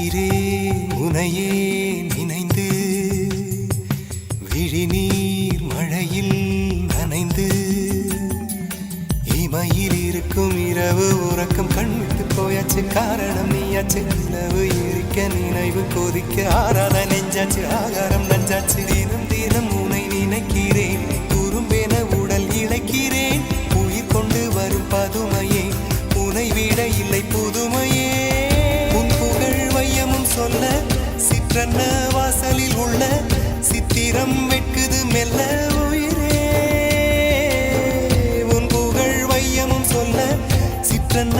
உயிரே உனையே நினைந்து விழிநீர் மழையில் நனைந்து இமையில் இருக்கும் இரவு உறக்கம் கண்விட்டு போயாச்சு காரணம் நீயாச்சு நிலவு எரிக்க நினைவு கொதிக்க ஆறாத நெஞ்சாச்சு ஆகாரம் நஞ்சாச்சு தினம் தினம் உனை நினைக்கிறேன் குறும்பென உடல் இழைக்கிறேன் உயிர் கொண்டு வரும் பதுமையே உனை விட இல்லை புதுமையே உன் புகழ் வையமும் சொல்ல சிற்றன்ன வாசலில் உள்ள சித்திரம் வெட்குது மெல்ல உயிரே உன் புகழ் வையமும் சொல்ல சிற்றன்ன